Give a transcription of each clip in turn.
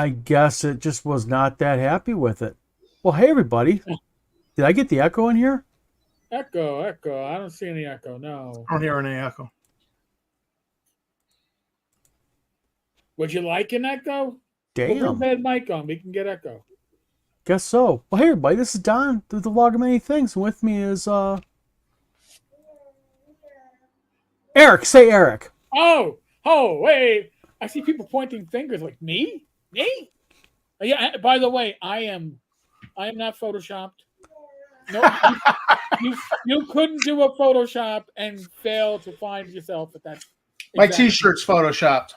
I guess it just was not that happy with it. Well, hey, everybody. Did I get the echo in here? Echo, echo. I don't see any echo. No. I don't hear any echo. Would you like an echo? We'll bring Damn. that mic on. We can get echo. Guess so. Well, hey, everybody. This is Don through the Log of Many Things. And with me is Eric. Say Eric. Oh, wait. I see people pointing fingers like me? Me? Yeah, by the way, I am not photoshopped. No, you couldn't do a Photoshop and fail to find yourself at that. My T-shirt's photoshopped.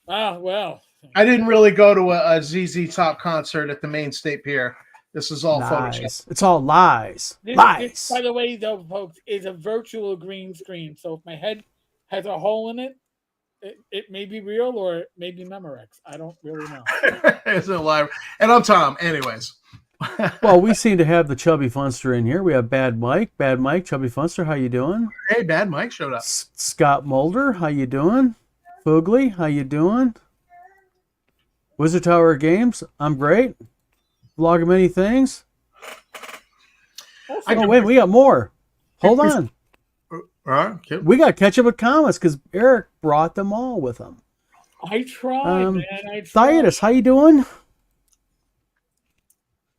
Ah, well. I didn't really go to a ZZ Top concert at the Main State Pier. This is all Lies. Photoshop. It's all lies. This, Lies. by the way, though, folks, is a virtual green screen. So if my head has a hole in it, it may be real or it may be Memorex. I don't really know. It's a live. And I'm Tom. Anyways. Well, we seem to have the Chubby Funster in here. We have Bad Mike, Chubby Funster. How you doing? Hey, Bad Mike showed up. Scott Mulder. How you doing? Foogly. How you doing? Wizard Tower Games. I'm great. Vlog of Many Things. Oh, wait, we got more. Hold on. Okay. We got to catch up with comments because Eric brought them all with him. I tried, man. I tried. Thietus, how you doing?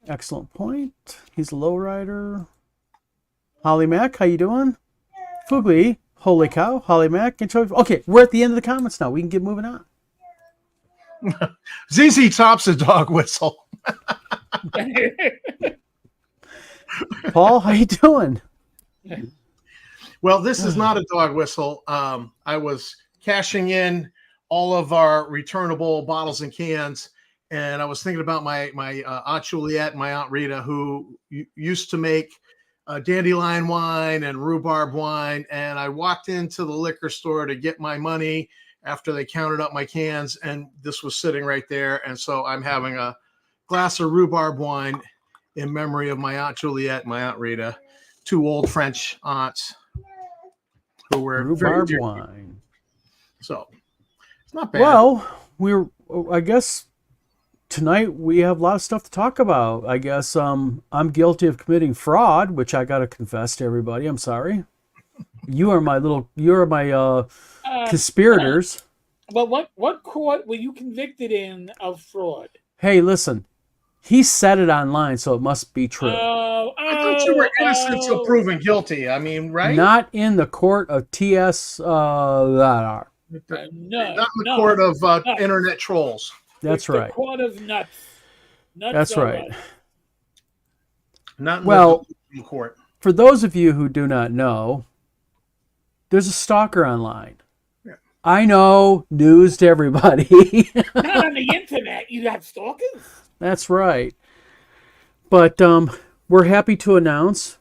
Excellent point. He's a lowrider. Holly Mac, how you doing? Foogly, holy cow. Holly Mac, okay, we're at the end of the comments now. We can get moving on. ZZ Top's a dog whistle. Paul, how you doing? Well, this is not a dog whistle. I was cashing in all of our returnable bottles and cans, and I was thinking about my Aunt Juliet and my Aunt Rita, who used to make dandelion wine and rhubarb wine. And I walked into the liquor store to get my money after they counted up my cans, and this was sitting right there. And so I'm having a glass of rhubarb wine in memory of my Aunt Juliet and my Aunt Rita, two old French aunts who were rhubarb wine. So it's not bad. Well, I guess tonight we have a lot of stuff to talk about. I guess I'm guilty of committing fraud, which I got to confess to everybody. I'm sorry. You are my conspirators. But what court were you convicted in of fraud? Hey, listen. He said it online, so it must be true. I thought you were innocent until proven guilty. I mean, right? Not in the court of TS. Not in the court of internet trolls. That's right. The court of nuts. That's right. Not in the court. For those of you who do not know, there's a stalker online. Yeah. I know, news to everybody. Not on the internet. You have stalkers? That's right. But we're happy to announce,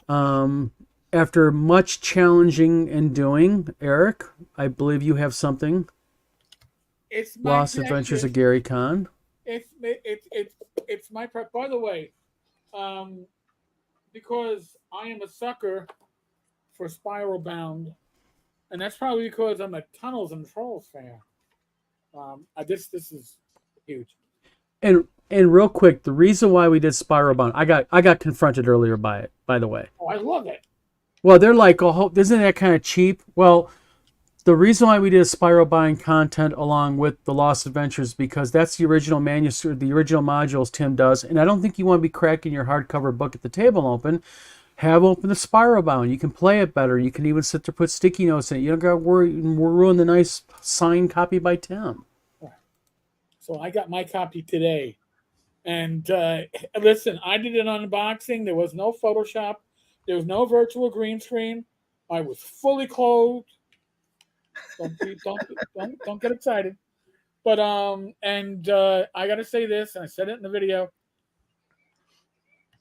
after much challenging and doing, Eric, I believe you have something. It's my Lost Adventures of Gary Kahn. It's my prep. By the way, because I am a sucker for Spiral Bound, and that's probably because I'm a Tunnels and Trolls fan. This is huge. And real quick, the reason why we did Spiral Bound, I got confronted earlier by it, by the way. Oh, I love it. Well, they're like, oh, isn't that kind of cheap? Well, the reason why we did Spiral Bound content along with the Lost Adventures because that's the original manuscript, the original modules Tim does, and I don't think you want to be cracking your hardcover book at the table open. Have open the Spiral Bound. You can play it better. You can even sit there put sticky notes in it. You don't got to worry ruin the nice signed copy by Tim. So I got my copy today. And listen, I did an unboxing. There was no Photoshop. There was no virtual green screen. I was fully clothed. Don't get excited. But I gotta say this, and I said it in the video.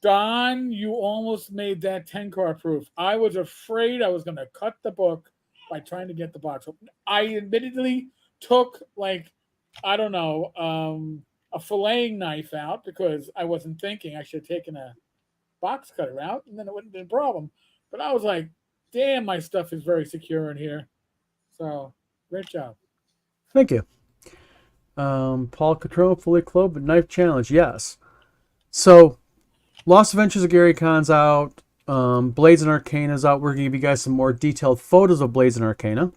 Don, you almost made that 10-card proof. I was afraid I was gonna cut the book by trying to get the box open. I admittedly took I don't know, a filleting knife out because I wasn't thinking I should have taken a box cutter out, and then it wouldn't have been a problem. But I was like, damn, my stuff is very secure in here. So, great job. Thank you. Paul Catrone, fully clothed, but knife challenge. Yes. So, Lost Adventures of Gary Con's out. Blades and Arcana's out. We're going to give you guys some more detailed photos of Blades and Arcana.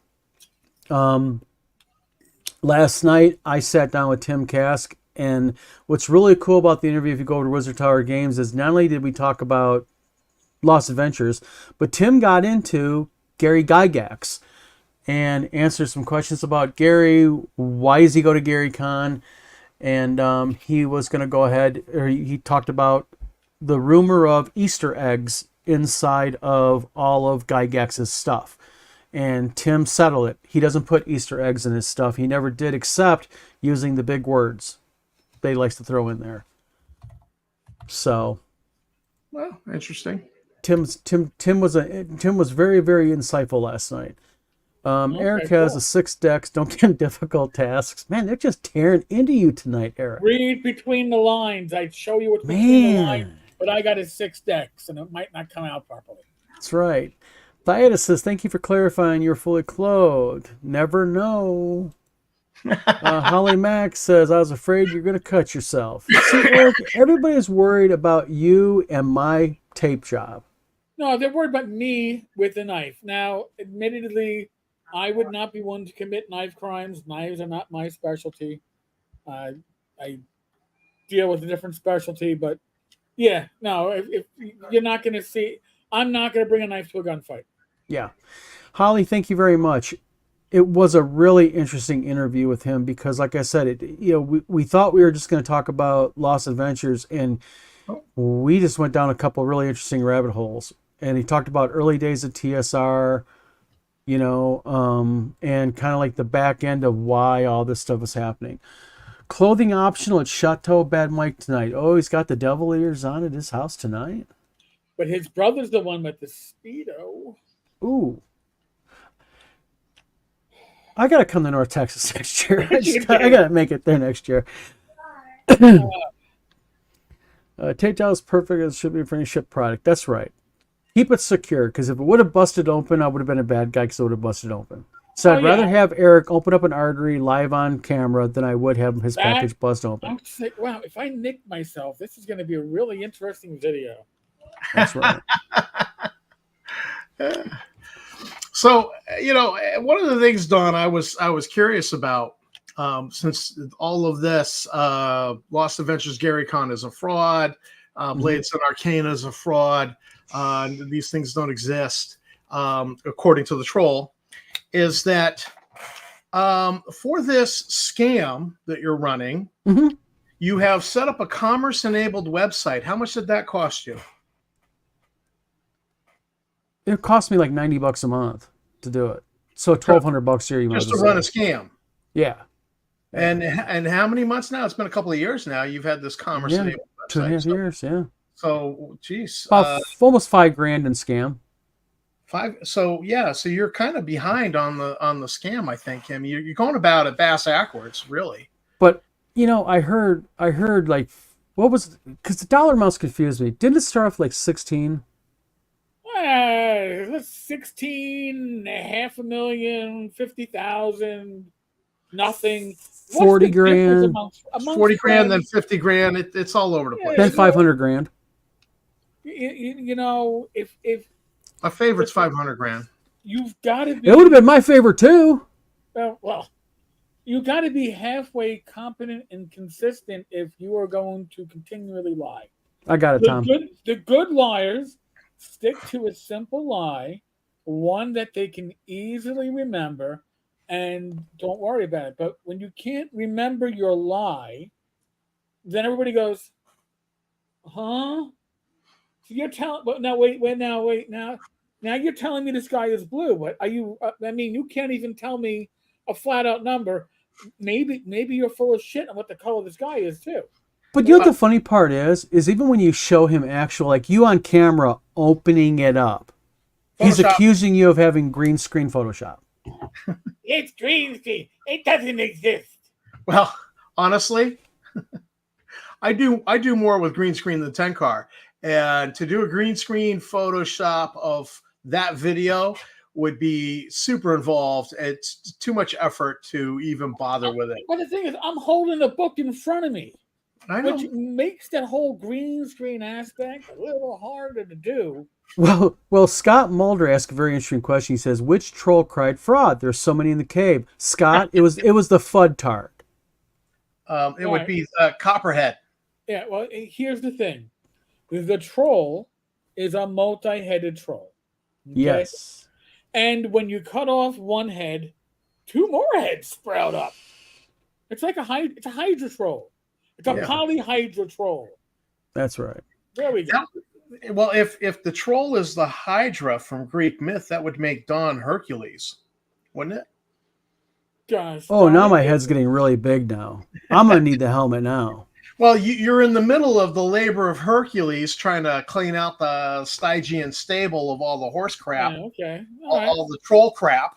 Last night, I sat down with Tim Kask, and what's really cool about the interview, if you go over to Wizard Tower Games, is not only did we talk about Lost Adventures, but Tim got into Gary Gygax and answered some questions about Gary. Why does he go to Gary Con? And he was going to go ahead, or he talked about the rumor of Easter eggs inside of all of Gygax's stuff. And Tim settled it. He doesn't put Easter eggs in his stuff. He never did, except using the big words they likes to throw in there. So, Well, interesting. Tim was very, very insightful last night. Eric has cool. a 6 decks. Don't give him difficult tasks. Man, they're just tearing into you tonight, Eric. Read between the lines. I'd show you what's between the lines, but I got his 6 decks, and it might not come out properly. That's right. Thaius says, thank you for clarifying you're fully clothed. Never know. Holly Mack says, I was afraid you're going to cut yourself. See, Eric, everybody's worried about you and my tape job. No, they're worried about me with the knife. Now, admittedly, I would not be one to commit knife crimes. Knives are not my specialty. I deal with a different specialty, but yeah, no, if you're not going to see, I'm not going to bring a knife to a gunfight. Yeah. Holly, thank you very much. It was a really interesting interview with him because, like I said, we thought we were just going to talk about Lost Adventures, and we just went down a couple of really interesting rabbit holes. And he talked about early days of TSR, and kind of like the back end of why all this stuff was happening. Clothing optional at Chateau Bad Mike tonight. Oh, he's got the devil ears on at his house tonight. But his brother's the one with the Speedo. Ooh. I got to come to North Texas next year. I got to make it there next year. Tape job is perfect as it should be for any ship product. That's right. Keep it secure, because if it would have busted open, I would have been a bad guy because it would have busted open. So I'd rather have Eric open up an artery live on camera than I would have his package bust open. I'm saying, wow, if I nick myself, this is going to be a really interesting video. That's right. So, one of the things, Don, I was curious about, since all of this, Lost Adventures Gary Con is a fraud, Blades and Arcana is a fraud, these things don't exist, according to the troll, is that for this scam that you're running, you have set up a commerce-enabled website. How much did that cost you? It cost me like $90 a month to do it. So $1,200 here. You just to run a scam. Yeah. And how many months now? It's been a couple of years now. You've had this commerce-enabled website. 2.5 years. Yeah. So, geez, almost $5,000 in scam. So you're kind of behind on the scam. I think, Kim. You're going about it bass backwards, really. But I heard like, what was, because the dollar amounts confused me. Didn't it start off like 16? 16, $500,000, 50,000, nothing. 40 grand. 40 grand, then 50 grand. It's all over the place. Then 500 grand. If my favorite's 500 grand. You've got to be. It would have been my favorite too. Well, you got to be halfway competent and consistent if you are going to continually lie. I got it, Tom. The good liars stick to a simple lie, one that they can easily remember, and don't worry about it. But when you can't remember your lie, then everybody goes, huh? So you're telling, but now wait, now you're telling me this guy is blue. What are you? You can't even tell me a flat out number. Maybe you're full of shit on what the color of this guy is too. But you know what the funny part is even when you show him actual, like you on camera opening it up, Photoshop. He's accusing you of having green screen Photoshop. It's green screen. It doesn't exist. Well, honestly, I do more with green screen than Tencar. And to do a green screen Photoshop of that video would be super involved. It's too much effort to even bother with it. But the thing is, I'm holding the book in front of me, I know. which makes that whole green screen aspect a little harder to do. Well, Scott Mulder asked a very interesting question. He says, "Which troll cried fraud? There's so many in the cave." Scott, it was the Fuddtard. It would be Copperhead. Yeah, well, here's the thing. The troll is a multi-headed troll. Okay? Yes. And when you cut off one head, two more heads sprout up. It's like a hydra troll. It's a polyhydra troll. That's right. There we go. Well, if the troll is the Hydra from Greek myth, that would make Dawn Hercules, wouldn't it? Gosh, Oh, now my head's getting really big now. I'm going to need the helmet now. Well, you're in the middle of the labor of Hercules trying to clean out the Stygian stable of all the horse crap, okay. all the troll crap.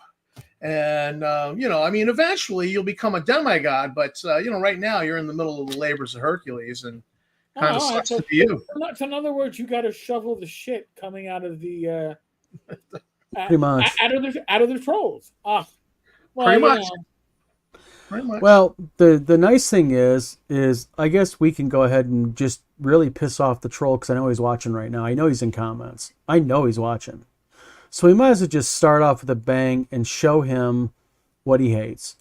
And, eventually you'll become a demigod. But, right now you're in the middle of the labors of Hercules and kind of sucks to be you. So in other words, you got to shovel the shit coming out of the Pretty much. out of the trolls. Well, Pretty much. Pretty much. Well, the nice thing is I guess we can go ahead and just really piss off the troll because I know he's watching right now. I know he's in comments. I know he's watching. So we might as well just start off with a bang and show him what he hates.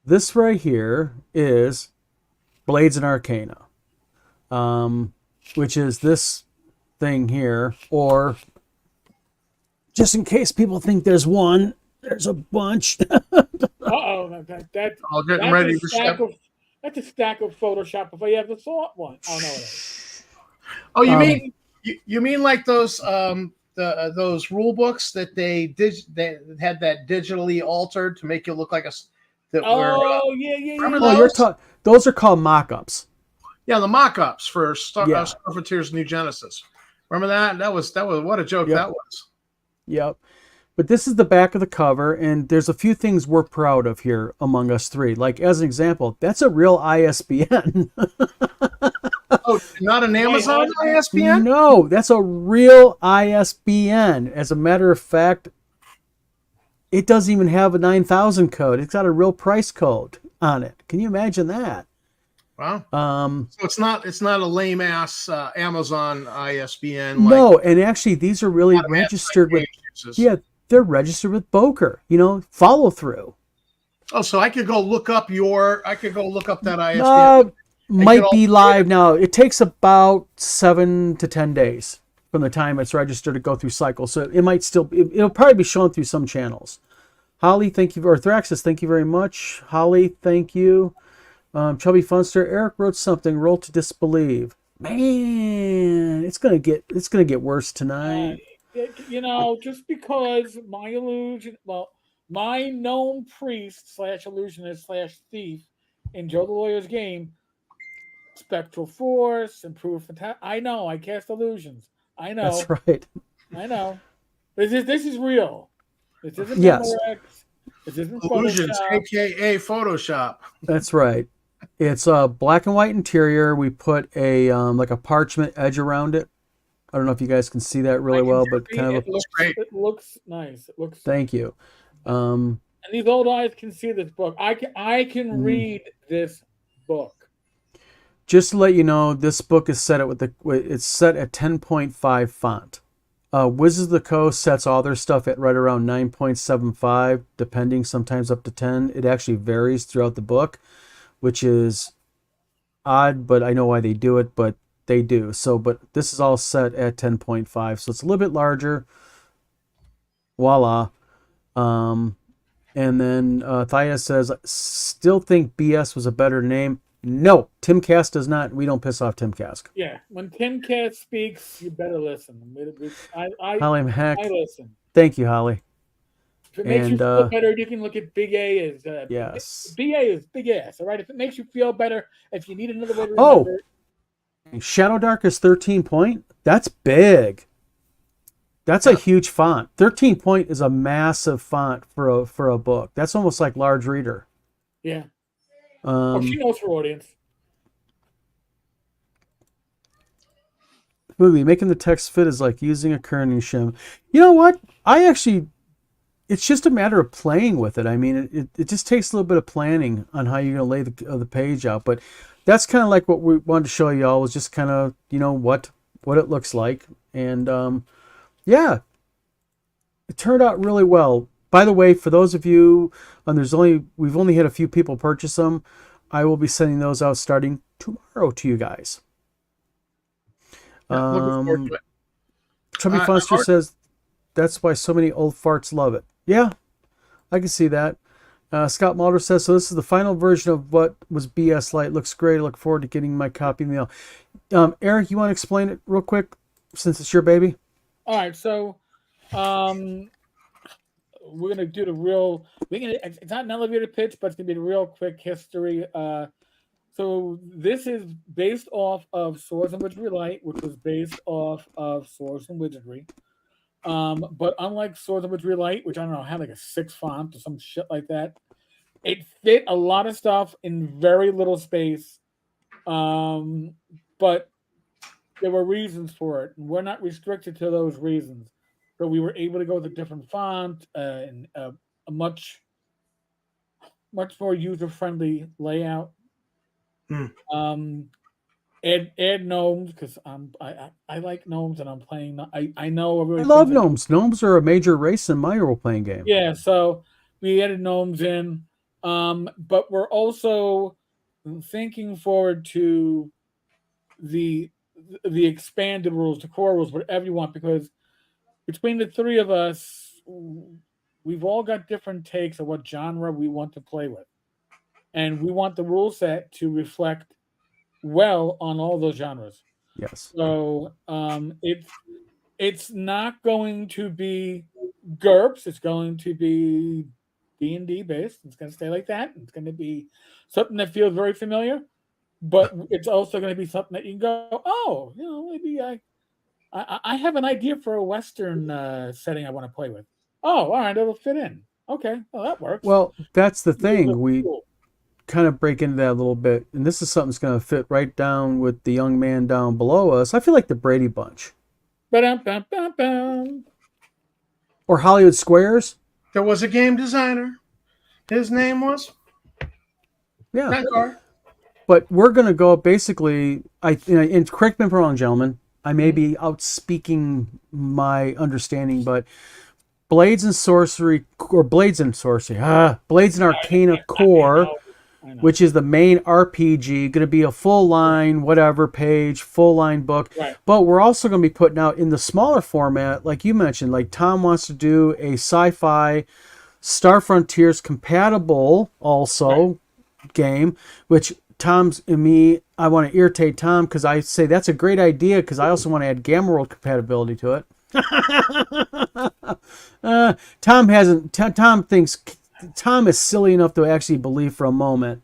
This right here is Blades and Arcana, which is this thing here, or just in case people think there's one, there's a bunch. That's all getting ready to step. That's a stack of Photoshop if I ever saw one. Oh no, it is. Oh, you mean like those those rule books that they had that digitally altered to make it look like yeah. Those are called mock-ups. Yeah, the mock-ups for Star Frontier's New Genesis. Remember that? That was what a joke that was. Yep. But this is the back of the cover, and there's a few things we're proud of here among us three. Like, as an example, that's a real ISBN. Oh, not an Amazon ISBN? No, that's a real ISBN. As a matter of fact, it doesn't even have a 9000 code. It's got a real price code on it. Can you imagine that? Wow. So it's not a lame ass Amazon ISBN. No, and actually these are really registered with. Yeah, they're registered with Boker. Follow through. Oh, so I could go look up that ISBN. Might be live now. It takes about 7 to 10 days from the time it's registered to go through cycle. So it might still. It'll probably be shown through some channels. Holly, thank you. Or Thraxis, thank you very much. Holly, thank you. Chubby Funster, Eric wrote something. Roll to disbelieve. Man, it's gonna get worse tonight. Just because my known priest / illusionist / thief in Joe the Lawyer's game, Spectral Force, Improved I know, I cast illusions. I know. That's right. I know. This is real. This isn't Memorex. This isn't Illusions, Photoshop. aka Photoshop. That's right. It's a black and white interior. We put a like a parchment edge around it. I don't know if you guys can see that really well, but kind of it looks nice. It looks. Thank you. And these old eyes can see this book. I can read this book. Just to let you know, this book is set at it's set at 10.5 font. Wizards of the Coast sets all their stuff at right around 9.75, depending, sometimes up to 10. It actually varies throughout the book, which is odd, but I know why they do it, but they do. So, but this is all set at 10.5, so it's a little bit larger. Voila. And then Thea says, still think BS was a better name. No, Tim Cass does not. We don't piss off Tim Cass. Yeah, when Tim Cass speaks, you better listen. Holly Heck. I listen. Thank you, Holly. If it makes you feel better, you can look at Big A as yes. BA is big ass. All right. If it makes you feel better, if you need another way to remember Shadow Dark is 13 point. That's big. That's a huge font. 13 point is a massive font for a book. That's almost like large reader. Yeah. She knows her audience. Movie making the text fit is like using a kerning shim. You know what? I actually it's just a matter of playing with it. I mean, it just takes a little bit of planning on how you're going to lay the page out. But that's kind of like what we wanted to show y'all was just kind of, what it looks like. And yeah, it turned out really well. By the way, for those of you, we've only had a few people purchase them. I will be sending those out starting tomorrow to you guys. Yeah, looking forward to it. Chubby Funster says that's why so many old farts love it. Yeah, I can see that. Scott Mulder says, so this is the final version of what was BS Lite. Looks great. I look forward to getting my copy in the mail. Eric, you want to explain it real quick since it's your baby? All right, so we're gonna do the real. It's not an elevator pitch, but it's gonna be the real quick history. So this is based off of Swords and Wizardry Light, which was based off of Swords and Wizardry. But unlike Swords and Wizardry Light, which I don't know, had like a 6 font or some shit like that, it fit a lot of stuff in very little space. But there were reasons for it, and we're not restricted to those reasons. So we were able to go with a different font and a much more user friendly layout. Add gnomes because I like gnomes and I'm playing. I know I love gnomes. Gnomes are a major race in my role playing game. Yeah, so we added gnomes in, but we're also thinking forward to the expanded rules, the core rules, whatever you want, because between the three of us, we've all got different takes of what genre we want to play with, and we want the rule set to reflect well on all those genres. Yes. So it's not going to be GURPS. It's going to be D&D based. It's going to stay like that. It's going to be something that feels very familiar, but it's also going to be something that you can go, oh, maybe I have an idea for a Western setting I want to play with. Oh, all right, it'll fit in. Okay, well, that works. Well, that's the thing. We kind of break into that a little bit, and this is something that's going to fit right down with the young man down below us. I feel like the Brady Bunch. Ba-dum-bum-bum-bum. Or Hollywood Squares. There was a game designer. His name was Renkar. But we're going to go basically, and correct me if I'm wrong, gentlemen, I may be outspeaking my understanding, but Blades and Arcana Core, which is the main RPG, going to be a full line, whatever page, full line book. Right. But we're also going to be putting out in the smaller format, like you mentioned, like Tom wants to do a sci-fi Star Frontiers compatible also game, which Tom's and me, I want to irritate Tom because I say that's a great idea because I also want to add Gamma World compatibility to it. Tom is silly enough to actually believe for a moment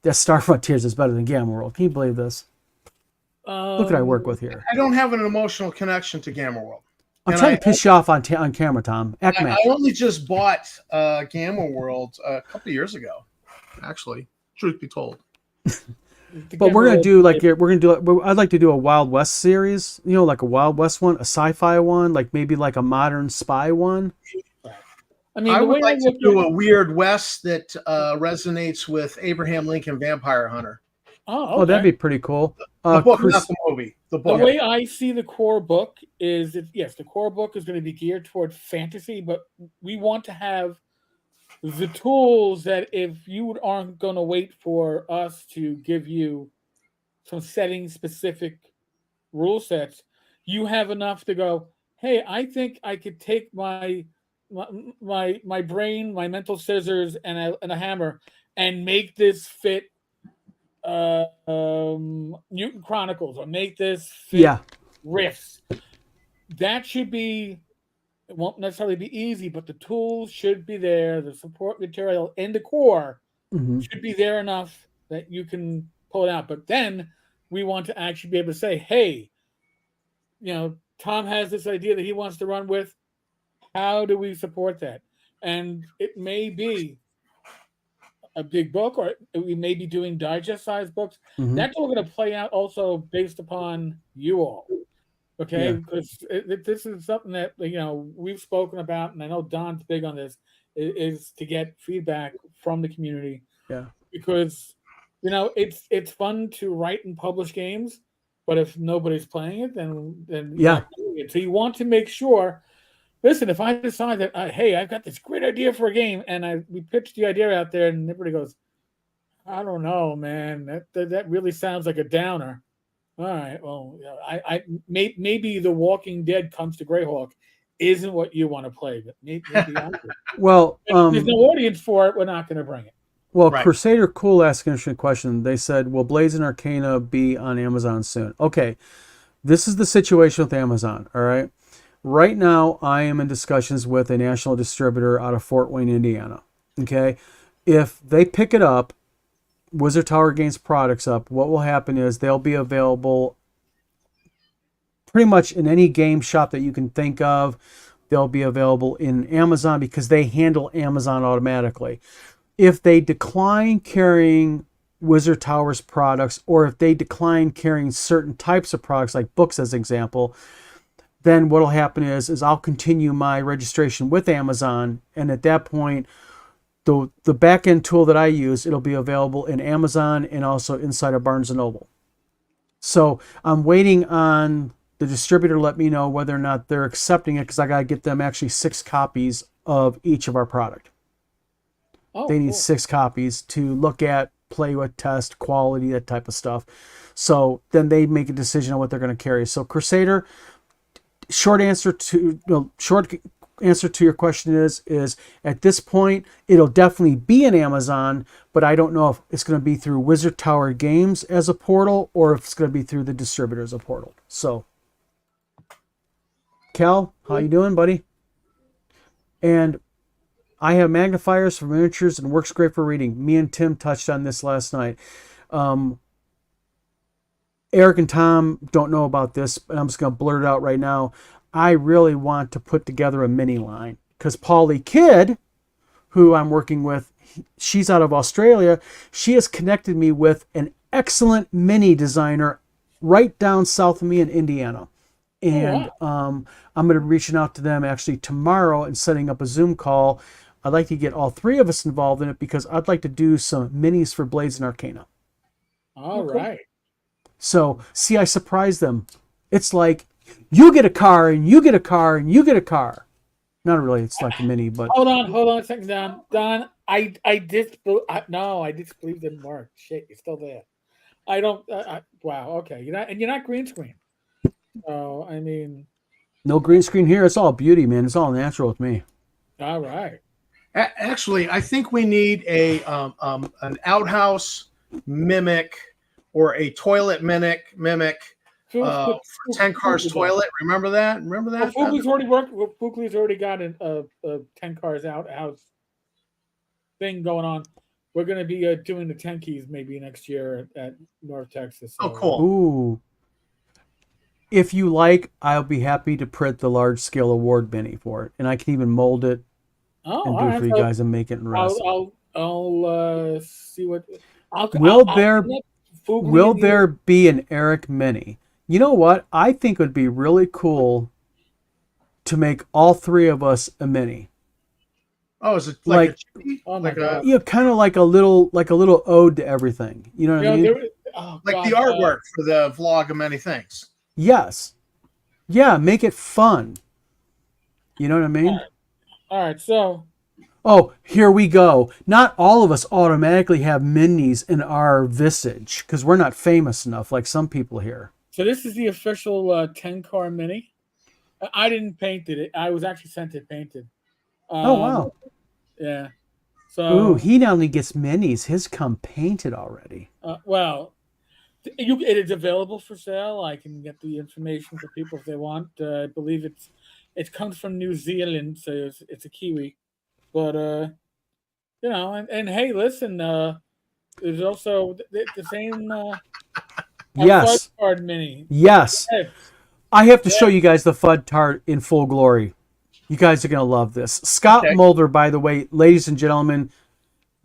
that Star Frontiers is better than Gamma World. Can you believe this? Look what I work with here. I don't have an emotional connection to Gamma World. I'm trying to piss you off on camera, Tom. I only just bought Gamma World a couple of years ago, actually, truth be told. But we're gonna do I'd like to do a Wild West series, like a Wild West one, a sci-fi one, like maybe like a modern spy one. I would like to do a Weird West that resonates with Abraham Lincoln Vampire Hunter. Oh, okay. That'd be pretty cool. The book, not the movie. The book. The way I see the core book is that, yes, the core book is going to be geared toward fantasy, but we want to have the tools that if you aren't going to wait for us to give you some setting specific rule sets, you have enough to go, hey, I think I could take my brain, my mental scissors, and a hammer and make this fit Mutant Chronicles, or make this fit Rifts. That should be, it won't necessarily be easy, but the tools should be there. The support material and the core should be there enough that you can pull it out. But then we want to actually be able to say, hey, Tom has this idea that he wants to run with. How do we support that? And it may be a big book, or we may be doing digest-sized books. That's all going to play out also based upon you all. Okay, Yeah. because this is something that we've spoken about, and I know Don's big on this, is to get feedback from the community Yeah. because it's fun to write and publish games, but if nobody's playing it, then you're Yeah. not doing it. So you want to make sure. Listen, if I decide that hey, I've got this great idea for a game, and we pitch the idea out there, and everybody goes, I don't know, man, that really sounds like a downer. All right, well, maybe The Walking Dead comes to Greyhawk isn't what you want to play, but maybe I do. Well, If there's no audience for it, we're not going to bring it. Well, Right. Crusader Cool asked an interesting question. They said, will Blades and Arcana be on Amazon soon? Okay, this is the situation with Amazon, all right? Right now, I am in discussions with a national distributor out of Fort Wayne, Indiana, okay? If they pick it up, Wizard Tower Games products up, what will happen is they'll be available pretty much in any game shop that you can think of. They'll be available in Amazon because they handle Amazon automatically. If they decline carrying Wizard Towers products, or if they decline carrying certain types of products, like books as an example, then what will happen is I'll continue my registration with Amazon, and at that point, the back-end tool that I use, it'll be available in Amazon and also inside of Barnes & Noble. So I'm waiting on the distributor to let me know whether or not they're accepting it, because I got to get them actually 6 copies of each of our product. Oh, They need cool. 6 copies to look at, play with, test, quality, that type of stuff. So then they make a decision on what they're going to carry. So Crusader, short answer to your question is at this point it'll definitely be in Amazon, but I don't know if it's going to be through Wizard Tower Games as a portal or if it's going to be through the distributor as a portal. So, Cal, how you doing, buddy? And I have magnifiers for miniatures and works great for reading. Me and Tim touched on this last night. Eric and Tom don't know about this, but I'm just going to blurt it out right now. I really want to put together a mini line because Polly Kidd, who I'm working with, she's out of Australia. She has connected me with an excellent mini designer right down south of me in Indiana. And I'm going to be reaching out to them actually tomorrow and setting up a Zoom call. I'd like to get all 3 of us involved in it because I'd like to do some minis for Blades and Arcana. All right. So, see, I surprised them. It's like, you get a car, and you get a car, and you get a car. Not really, it's like a mini, but... Hold on a second, Don. Don, I disbelieve didn't work. Shit, you're still there. I don't... wow, okay. You're not green screen. So, I mean... No green screen here. It's all beauty, man. It's all natural with me. All right. Actually, I think we need an outhouse mimic or a toilet mimic for Tenkar's toilet. Remember that? Well, Fugli's already worked. Fugli's already got a 10 cars outhouse thing going on. We're going to be doing the 10 keys maybe next year at North Texas. Oh, cool. Ooh. If you like, I'll be happy to print the large scale award mini for it, and I can even mold it and do it for you guys and make it in rest. I'll see what. Will there be an Eric mini? You know what? I think it would be really cool to make all 3 of us a mini. Oh, is it like a chippy? Oh my God. Yeah, kind of like a little ode to everything. You know what I mean? The artwork for the vlog of many things. Yes. Yeah, make it fun. You know what I mean? All right, so. Oh, here we go. Not all of us automatically have minis in our visage because we're not famous enough like some people here. So this is the official 10-car mini. I didn't paint it. I was actually sent it painted. Oh, wow. Yeah. So. Ooh, he not only gets minis, his come painted already. Well, it is available for sale. I can get the information for people if they want. I believe it comes from New Zealand, so it's a Kiwi. But and hey, listen, there's also the same yes FUD card mini. Yes. Hey. I have to show you guys the FUD tart in full glory. You guys are gonna love this. Scott Mulder, by the way, ladies and gentlemen,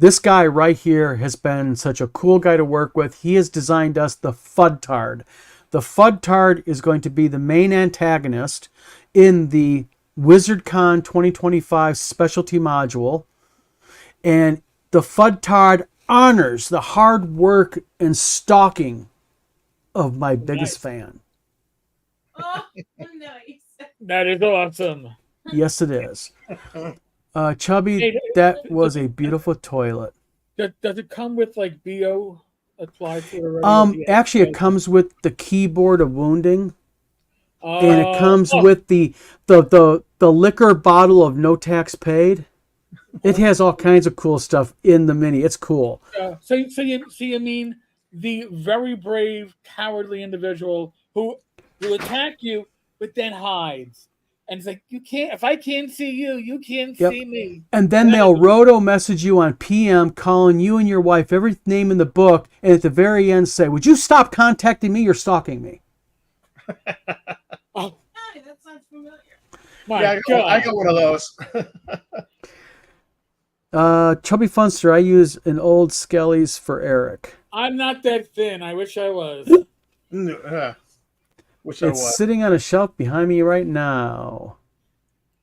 this guy right here has been such a cool guy to work with. He has designed us the FUD tard. The Fuddtard is going to be the main antagonist in the WizardCon 2025 specialty module. And the Fuddtard honors the hard work and stalking of my biggest fan. Oh, nice. That is awesome. Yes, it is. Chubby, Hey, that was a beautiful toilet. Does it come with like BO applied to it already? Actually, it comes with the keyboard of wounding, and it Oh, comes with the liquor bottle of no tax paid. It has all kinds of cool stuff in the mini. It's cool. so you mean the very brave, cowardly individual who attack you, but then hides, and it's like, you can't. If I can't see you, you can't Yep. see me. And then they'll roto message you on PM, calling you and your wife every name in the book, and at the very end say, "Would you stop contacting me? You're stalking me." Oh Hi, that sounds familiar. my Yeah, God! I got one of those. Chubby Funster, I use an old Skelly's for Eric. I'm not that thin. I wish I was. Wish I It's was. sitting on a shelf behind me right now.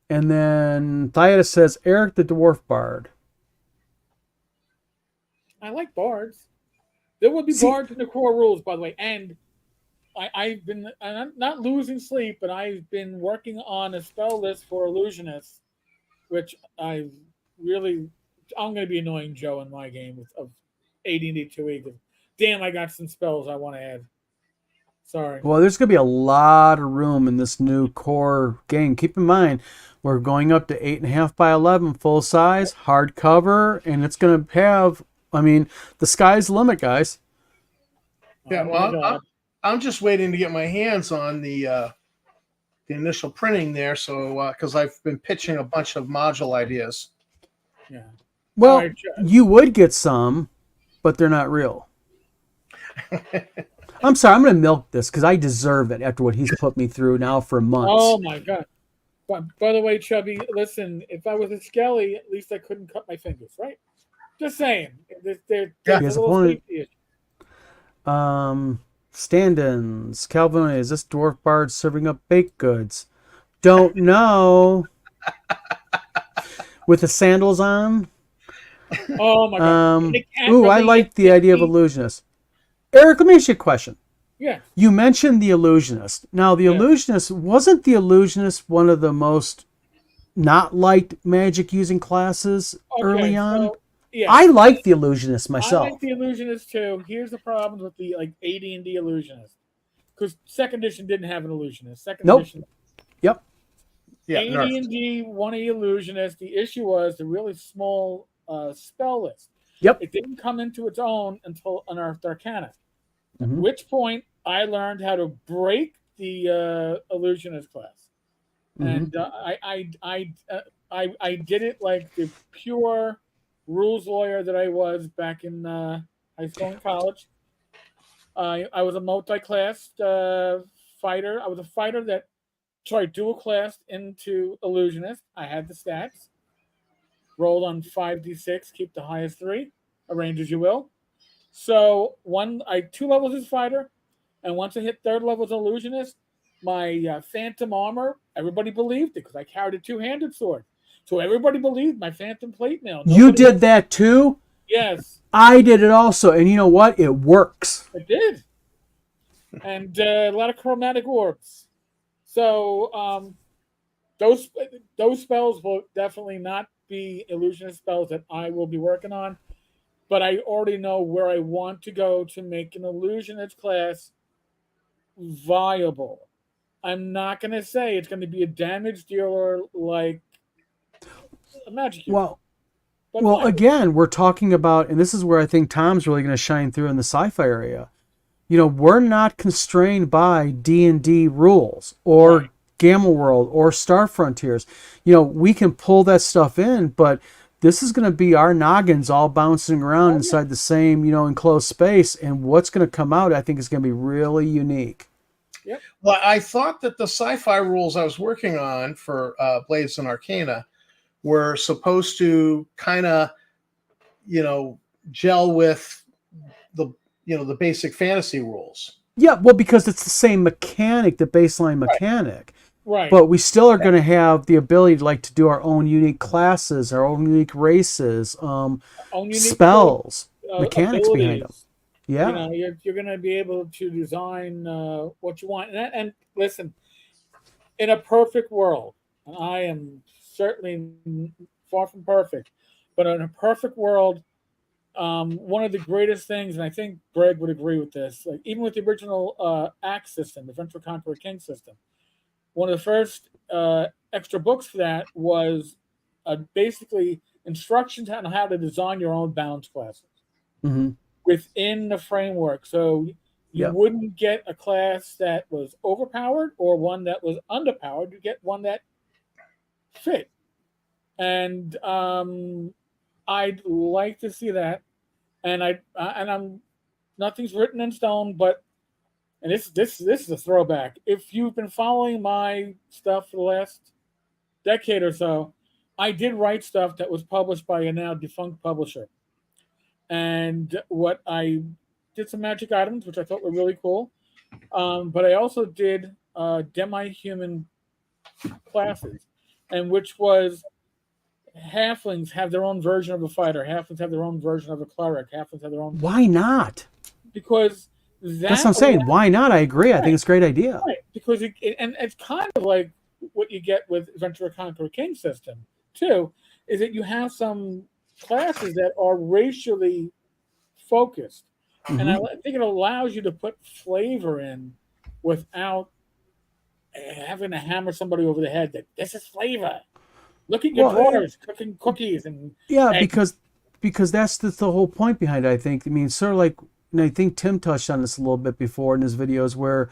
And then Thyatus says, Eric the Dwarf Bard. I like bards. There would be See- bards in the core rules, by the way. And I'm not losing sleep, but I've been working on a spell list for illusionists, which I'm going to be annoying Joe in my game of AD&D 2E. Damn, I got some spells I want to add. Sorry. Well, there's going to be a lot of room in this new core game. Keep in mind, we're going up to 8.5 by 11 full size, hardcover, and it's going to have, the sky's the limit, guys. Yeah, Oh my well, God. I'm just waiting to get my hands on the initial printing there, so because I've been pitching a bunch of module ideas. Yeah. Well, All right, Joe. you would get some, but they're not real. I'm sorry, I'm going to milk this because I deserve it after what he's put me through now for months. Oh my God. By the way, Chubby, listen, if I was a Skelly, at least I couldn't cut my fingers, right? Just saying. There's He a has a little point. safety issue. Stand-ins. Calvin, is this dwarf bard serving up baked goods? Don't know. With the sandals on. Oh my God. And the cat Ooh, I rubbing like it the idea of feet. illusionist. Eric, let me ask you a question. Yeah. You mentioned the illusionist. Now, the Yeah. illusionist, wasn't the illusionist one of the most not liked magic using classes early on? So, yeah. I like the illusionist I myself. like the illusionist too. Here's the problem with the AD&D illusionist, because second edition didn't have an illusionist. Second Nope. edition, Yep. Yeah, nerfed. AD&D wanted illusionist. The issue was the really small spell list. Yep. It didn't come into its own until Unearthed Arcana. At Mhm. which point I learned how to break the illusionist class, Mhm. and I did it like the pure rules lawyer that I was back in high school and college. I was a multi-class fighter. I was a fighter that dual classed into illusionist. I had the stats. Rolled on 5d6, keep the highest 3, arrange as you will. So 2 levels as fighter, and once I hit 3rd level as illusionist, my phantom armor, everybody believed it because I carried a 2-handed sword. So everybody believed my phantom plate mail. You did that too? Yes, I did it also. And you know what? It works. I did. And a lot of chromatic orbs. So those spells will definitely not be illusionist spells that I will be working on. But I already know where I want to go to make an illusionist class viable. I'm not going to say it's going to be a damage dealer like a magic user. But Well, viable. again, we're talking about, and this is where I think Tom's really going to shine through in the sci-fi area. We're not constrained by D&D rules or Right. Gamma World or Star Frontiers. We can pull that stuff in, but this is going to be our noggins all bouncing around inside the same, enclosed space. And what's going to come out, I think, is going to be really unique. Well, I thought that the sci-fi rules I was working on for Blades and Arcana were supposed to kind of, gel with the basic fantasy rules. Yeah, well, because it's the same mechanic, the baseline mechanic. Right. But we still are going to have the ability to do our own unique classes, our own unique races, Own unique spells, mechanics behind them. abilities. You Yeah. know, you're going to be able to design what you want. And listen, in a perfect world, and I am certainly far from perfect, but in a perfect world, one of the greatest things, and I think Greg would agree with this, like even with the original Axe system, the Adventure Conqueror King system, one of the first extra books for that was basically instructions on how to design your own balance classes Mm-hmm. within the framework. So you Yep. wouldn't get a class that was overpowered or one that was underpowered. You get one that fit. And I'd like to see that. And I'm nothing's written in stone, but and this is a throwback. If you've been following my stuff for the last decade or so, I did write stuff that was published by a now defunct publisher. And what I did some magic items, which I thought were really cool. But I also did demi-human classes, and which was halflings have their own version of a fighter, halflings have their own version of a cleric, halflings have their own, Why not? because That's that what I'm saying. Why not? I agree. I think it's a great idea. right, because and it's kind of like what you get with Adventure Conqueror King system too, is that you have some classes that are racially focused, and I Mm-hmm. think it allows you to put flavor in without having to hammer somebody over the head that this is flavor. Look at your Well, dwarves cooking cookies and yeah, eggs. because that's the whole point behind it, I think. I mean, sort of like, and I think Tim touched on this a little bit before in his videos where,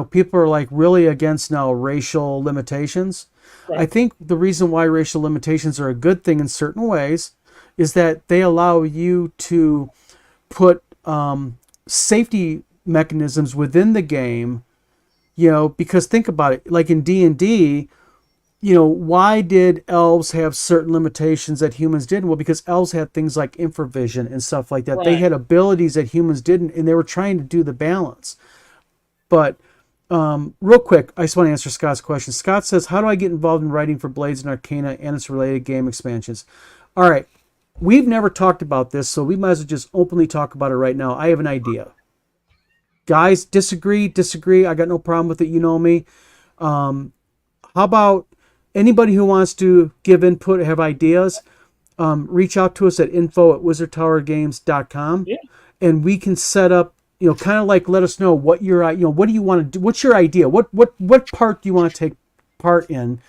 people are like really against now racial limitations. I Right, think the reason why racial limitations are a good thing in certain ways is that they allow you to put safety mechanisms within the game, because think about it, like in D&D, why did elves have certain limitations that humans didn't? Well, because elves had things like infravision and stuff like that. They right. had abilities that humans didn't, and they were trying to do the balance. But real quick, I just want to answer Scott's question. Scott says, how do I get involved in writing for Blades and Arcana and its related game expansions? All right. We've never talked about this, so we might as well just openly talk about it right now. I have an idea. Guys, disagree. I got no problem with it. You know me. How about anybody who wants to give input, have ideas, reach out to us at info@wizardtowergames.com, Yeah, and we can set up, kind of like let us know what what do you want to do? What's your idea? What part do you want to take part in?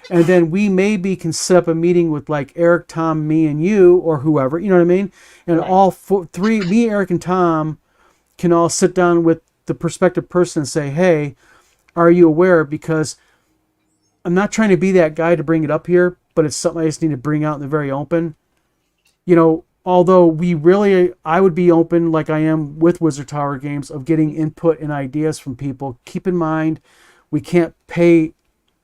And then we maybe can set up a meeting with like Eric, Tom, me, and you, or whoever, you know what I mean? And right, all three, me, Eric, and Tom, can all sit down with the prospective person and say, hey, are you aware? Because I'm not trying to be that guy to bring it up here, but it's something I just need to bring out in the very open. Although I would be open, like I am with Wizard Tower Games, of getting input and ideas from people. Keep in mind, we can't pay,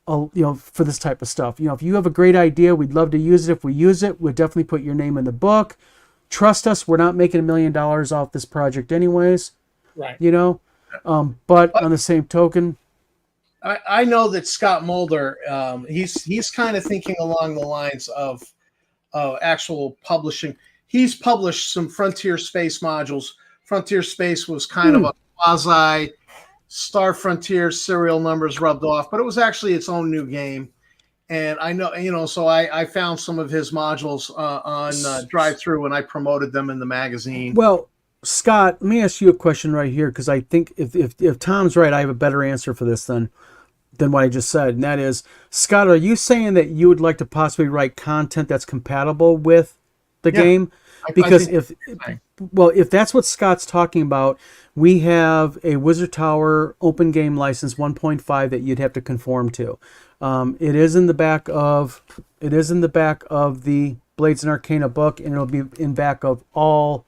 for this type of stuff. If you have a great idea, we'd love to use it. If we use it, we'll definitely put your name in the book. Trust us, we're not making $1 million off this project anyways. right. But on the same token, I know that Scott Mulder, he's kind of thinking along the lines of actual publishing. He's published some Frontier Space modules. Frontier Space was kind of a quasi Star Frontier serial numbers rubbed off, but it was actually its own new game. And I know, so I found some of his modules on Drive Through, and I promoted them in the magazine. well, Scott, let me ask you a question right here, because I think if Tom's right, I have a better answer for this than what I just said. And that is, Scott, are you saying that you would like to possibly write content that's compatible with the game? Because if that's what Scott's talking about, we have a Wizard Tower open game license 1.5 that you'd have to conform to. It is in the back of the Blades and Arcana book, and it'll be in back of all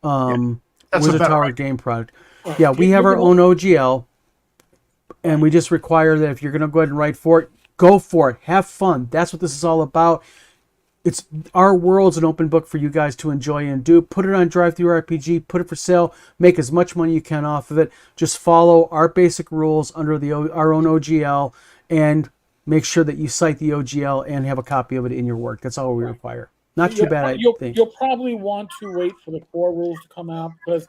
Wizard Tower game product. Yeah, we have our own OGL, and we just require that if you're going to go ahead and write for it, go for it. Have fun. That's what this is all about. it's our world's an open book for you guys to enjoy and do. Put it on Drive-Thru RPG, put it for sale, make as much money you can off of it. Just follow our basic rules under our own OGL, and make sure that you cite the OGL and have a copy of it in your work. That's all we require. Not too bad, I think. You'll probably want to wait for the core rules to come out because,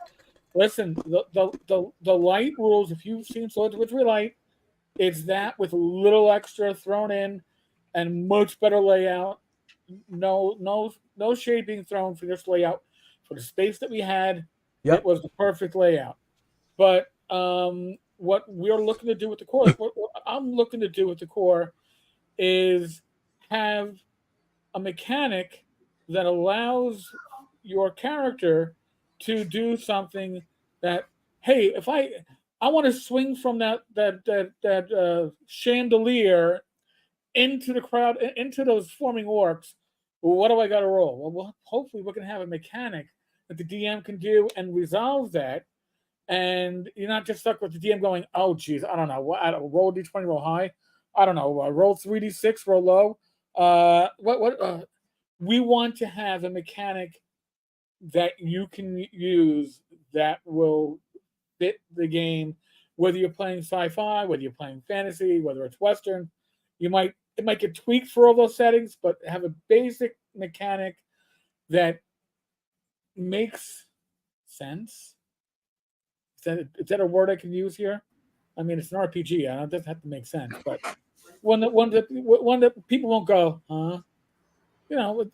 listen, the light rules. If you've seen Swords with Light, it's that with a little extra thrown in, and much better layout. No shade being thrown for this layout. For the space that we had, Yep. it was the perfect layout. But what we're looking to do with the core, what I'm looking to do with the core, is have a mechanic that allows your character to do something that, hey, if I want to swing from that chandelier into the crowd, into those forming orcs, well, what do I got to roll? Well, hopefully we're going to have a mechanic that the DM can do and resolve that, and you're not just stuck with the DM going, oh, geez, I don't know, I don't roll D20, roll high, I don't know, roll 3D6, roll low. We want to have a mechanic that you can use that will fit the game, whether you're playing sci-fi, whether you're playing fantasy, whether it's Western. It might get tweaked for all those settings, but have a basic mechanic that makes sense. Is that a word I can use here? I mean, it's an RPG. It doesn't have to make sense, but one that people won't go, huh?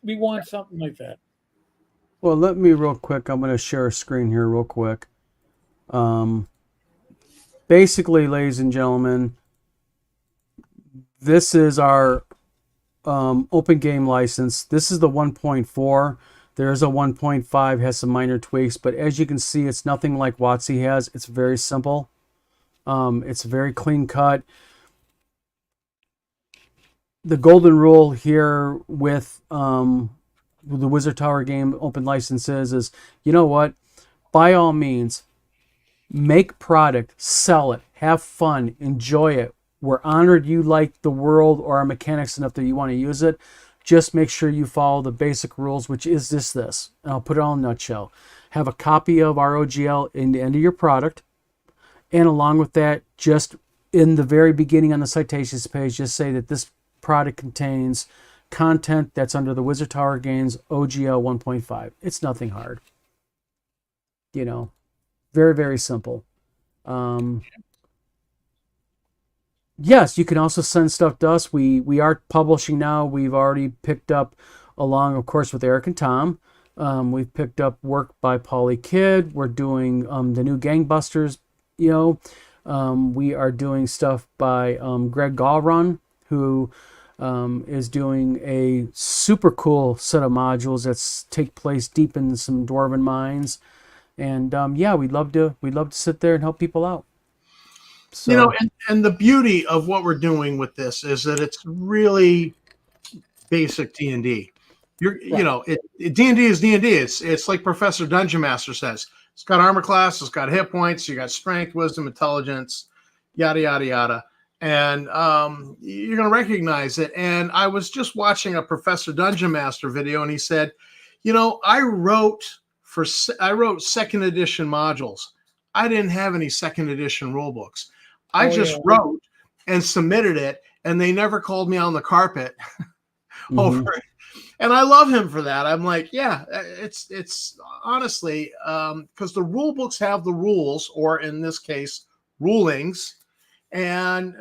We want something like that. Well, let me real quick. I'm going to share a screen here real quick. Basically, ladies and gentlemen, this is our open game license. This is the 1.4. There's a 1.5, has some minor tweaks, but as you can see, it's nothing like WotC has. It's very simple. It's very clean cut. The golden rule here with the Wizard Tower game open licenses is, you know what? By all means, make product, sell it, have fun, enjoy it. We're honored you like the world or our mechanics enough that you want to use it. Just make sure you follow the basic rules, which is this. And I'll put it all in a nutshell. Have a copy of our OGL in the end of your product. And along with that, just in the very beginning on the citations page, just say that this product contains content that's under the Wizard Tower Games OGL 1.5. It's nothing hard. Very, very simple. Yes, you can also send stuff to us. We are publishing now. We've already picked up, along, of course, with Eric and Tom. We've picked up work by Paulie Kidd. We're doing the new Gangbusters. We are doing stuff by Greg Gallrun, who is doing a super cool set of modules that take place deep in some dwarven mines. And we'd love to sit there and help people out. So, and the beauty of what we're doing with this is that it's really basic D&D. D&D is D&D. It's like Professor Dungeon Master says. It's got armor class, it's got hit points, you got strength, wisdom, intelligence, yada yada yada, and you're going to recognize it. And I was just watching a Professor Dungeon Master video, and he said, I wrote second edition modules. I didn't have any second edition rule books. I just wrote and submitted it, and they never called me on the carpet over it. And I love him for that. I'm like, yeah, it's honestly, because the rule books have the rules, or in this case, rulings. And,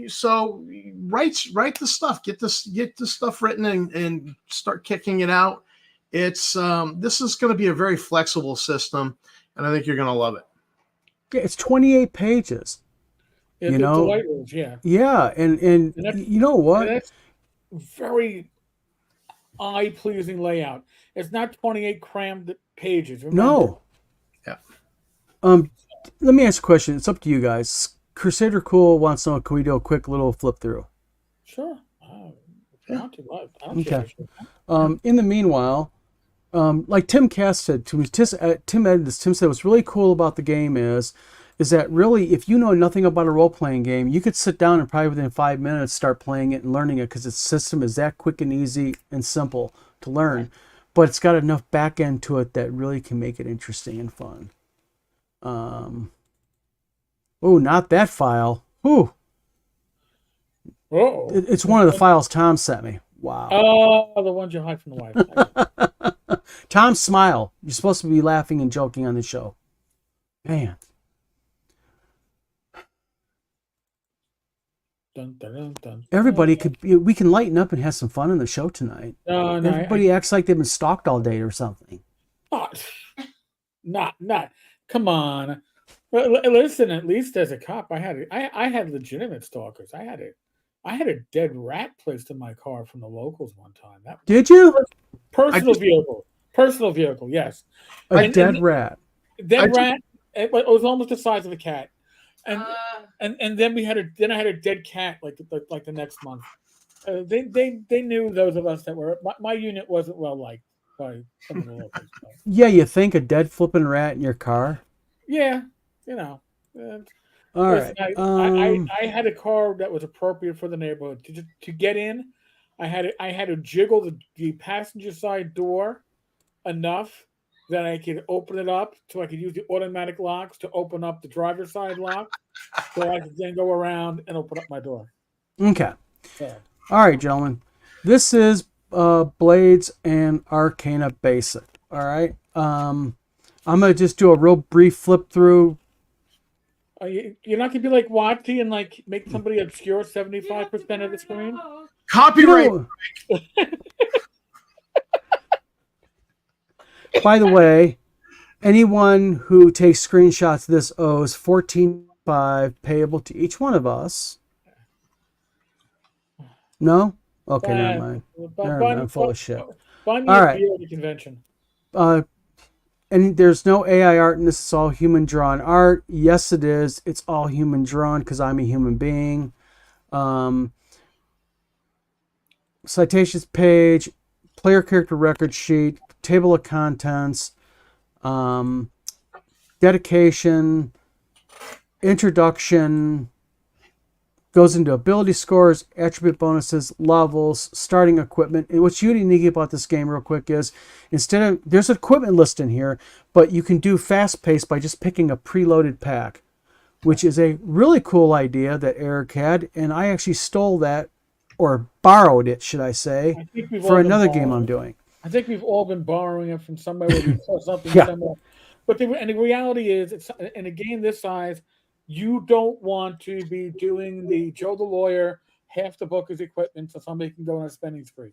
so write the stuff, get the stuff written and start kicking it out. This is going to be a very flexible system, and I think you're going to love it. Yeah, it's 28 pages. The light rules, yeah. Yeah, and you know what? That's very eye-pleasing layout. It's not 28 crammed pages. Remember? No. Yeah. Let me ask a question. It's up to you guys. Crusader Cool wants to know, can we do a quick little flip through? Sure. Okay. In the meanwhile, like Tim Cass said to me, Tim edited this. Tim said what's really cool about the game is is that really, if you know nothing about a role-playing game, you could sit down and probably within 5 minutes start playing it and learning it because its system is that quick and easy and simple to learn. But it's got enough back end to it that really can make it interesting and fun. Oh, not that file. Ooh, Oh, it's one of the files Tom sent me. Wow. oh, the ones you hide from the wife. Tom, smile. You're supposed to be laughing and joking on the show. Man. Dun, dun, dun, dun. Everybody we can lighten up and have some fun on the show tonight. No, Everybody acts like they've been stalked all day or something. Not. Come on. Listen, at least as a cop, I had legitimate stalkers. I had a dead rat placed in my car from the locals one time. That Did you? personal vehicle, yes. A dead rat. Dead rat. It was almost the size of a cat. And then I had a dead cat like the next month. They knew, those of us that were my unit wasn't well liked by some of the locals. So. Yeah, you think a dead flipping rat in your car? Yeah, you know. All Listen, right. I had a car that was appropriate for the neighborhood. To get in, I had to jiggle the passenger side door enough that I could open it up so I could use the automatic locks to open up the driver's side lock, so I could then go around and open up my door. Okay. So, All right, gentlemen. This is Blades and Arcana Basic. All right. I'm gonna just do a real brief flip through. you're not gonna be like Watty and like make somebody obscure 75% of the screen. Copyright. By the way, anyone who takes screenshots of this owes $14.5 payable to each one of us. No? Okay, never mind. I'm full of shit. Find me All a right. beer at the convention. And there's no AI art in this. It's all human drawn art. Yes, it is. It's all human drawn because I'm a human being. Citations page, player character record sheet, table of contents, dedication, introduction, goes into ability scores, attribute bonuses, levels, starting equipment. And what's unique about this game real quick is there's an equipment list in here, but you can do fast pace by just picking a preloaded pack, which is a really cool idea that Eric had. And I actually stole that, or borrowed it, should I say, for another game I'm doing. I think we've all been borrowing it from somewhere where we saw something Yeah. similar. But the reality is, it's in a game this size, you don't want to be doing the Joe the lawyer, half the book is equipment, so somebody can go on a spending spree.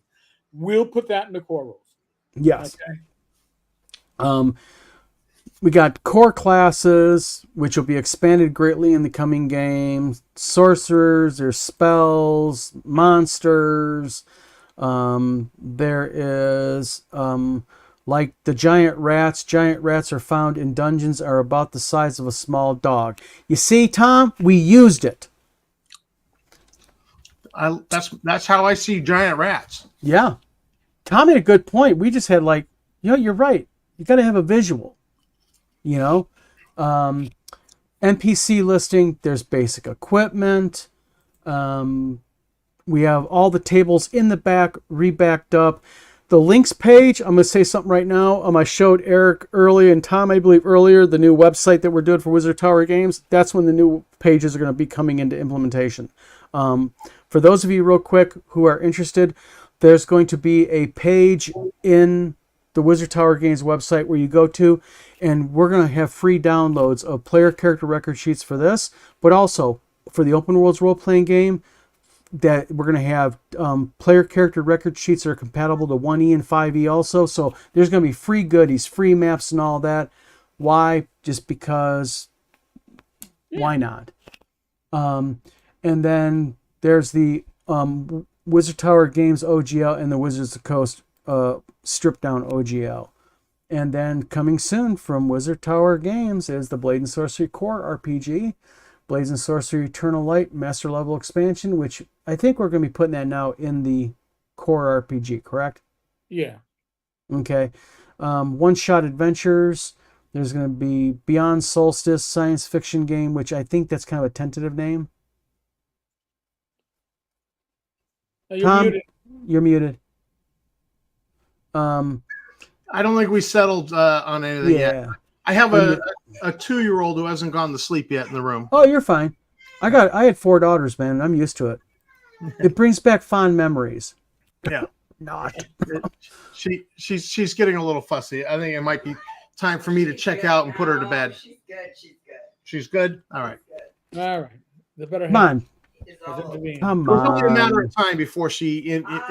We'll put that in the core rules. Yes. Okay. We got core classes, which will be expanded greatly in the coming game. Sorcerers, there's spells, monsters. There is like the giant rats. Giant rats are found in dungeons, are about the size of a small dog. You see, Tom, we used it. That's how I see giant rats. Yeah. Tom made a good point. We just had you're right. You got to have a visual. NPC listing, there's basic equipment. We have all the tables in the back, rebacked up. The links page, I'm going to say something right now. I showed Eric early and Tom, I believe earlier, the new website that we're doing for Wizard Tower Games. That's when the new pages are going to be coming into implementation. For those of you real quick who are interested, there's going to be a page in the Wizard Tower Games website where you go to, and we're going to have free downloads of player character record sheets for this, but also for the Open Worlds role-playing game, that we're going to have player character record sheets that are compatible to 1E and 5E also. So there's going to be free goodies, free maps and all that. Why? Just because, why not? And then there's the Wizard Tower Games OGL and the Wizards of the Coast stripped down OGL. And then coming soon from Wizard Tower Games is the Blade and Sorcery Core RPG, Blades and Sorcery Eternal Light Master Level Expansion, which I think we're going to be putting that now in the Core RPG, correct? Yeah. Okay. One-shot adventures, There's going to be Beyond Solstice science fiction game, which I think that's kind of a tentative name. Oh, you're Tom, muted. you're muted. I don't think we settled on anything yet. Yeah. I have And a 2-year-old who hasn't gone to sleep yet in the room. Oh, you're fine. I had 4 daughters, man, and I'm used to it. It brings back fond memories. Yeah. Not. She's getting a little fussy. I think it might be time for me to check out and put her to bed. She's good. She's good. She's good? All right. All right. The better Come on. It's has all intervened. Come It was only a matter on. of time before she